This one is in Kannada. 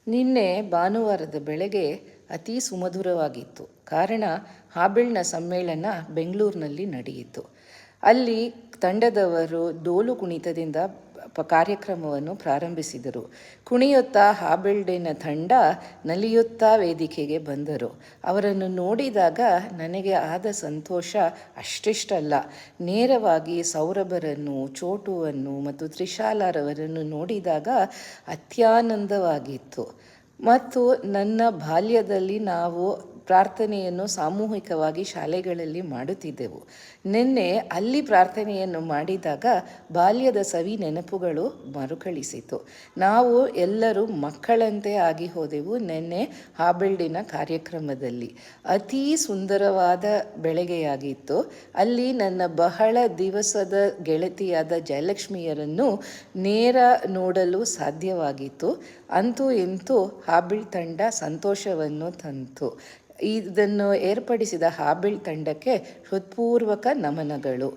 ನಿನ್ನೆ ಭಾನುವಾರದ ಬೆಳಗ್ಗೆ ಅತೀ ಸುಮಧುರವಾಗಿತ್ತು. ಕಾರಣ ಹಾಬೆಳ್ನ ಸಮ್ಮೇಳನ ಬೆಂಗಳೂರಿನಲ್ಲಿ ನಡೆಯಿತು. ಅಲ್ಲಿ ತಂಡದವರು ಡೋಲು ಕುಣಿತದಿಂದ ಕಾರ್ಯಕ್ರಮವನ್ನು ಪ್ರಾರಂಭಿಸಿದರು. ಕುಣಿಯುತ್ತಾ ಹಾಬೆಳ್ಳಿನ ತಂಡ ನಲಿಯುತ್ತಾ ವೇದಿಕೆಗೆ ಬಂದರು. ಅವರನ್ನು ನೋಡಿದಾಗ ನನಗೆ ಆದ ಸಂತೋಷ ಅಷ್ಟಿಷ್ಟಲ್ಲ. ನೇರವಾಗಿ ಸೌರಭರನ್ನು, ಚೋಟುವನ್ನು ಮತ್ತು ತ್ರಿಶಾಲಾರವರನ್ನು ನೋಡಿದಾಗ ಅತ್ಯಾನಂದವಾಗಿತ್ತು. ಮತ್ತು ನನ್ನ ಬಾಲ್ಯದಲ್ಲಿ ನಾವು ಪ್ರಾರ್ಥನೆಯನ್ನು ಸಾಮೂಹಿಕವಾಗಿ ಶಾಲೆಗಳಲ್ಲಿ ಮಾಡುತ್ತಿದ್ದೆವು. ನಿನ್ನೆ ಅಲ್ಲಿ ಪ್ರಾರ್ಥನೆಯನ್ನು ಮಾಡಿದಾಗ ಬಾಲ್ಯದ ಸವಿ ನೆನಪುಗಳು ಮರುಕಳಿಸಿತು. ನಾವು ಎಲ್ಲರೂ ಮಕ್ಕಳಂತೆ ಆಗಿ ಹೋದೆವು. ನಿನ್ನೆ ಹಾಬೆಳ್ಳಿನ ಕಾರ್ಯಕ್ರಮದಲ್ಲಿ ಅತೀ ಸುಂದರವಾದ ಬೆಳಗ್ಗೆಯಾಗಿತ್ತು. ಅಲ್ಲಿ ನನ್ನ ಬಹಳ ದಿವಸದ ಗೆಳತಿಯಾದ ಜಯಲಕ್ಷ್ಮಿಯರನ್ನು ನೇರ ನೋಡಲು ಸಾಧ್ಯವಾಗಿತ್ತು. ಅಂತೂ ಇಂತೂ ಹಾಬೆಳ್ ತಂಡ ಸಂತೋಷವನ್ನು ತಂತು. ಇದನ್ನು ಏರ್ಪಡಿಸಿದ ಹಾಬೆಳ್ ತಂಡಕ್ಕೆ ಹೃತ್ಪೂರ್ವಕ ನಮನಗಳು.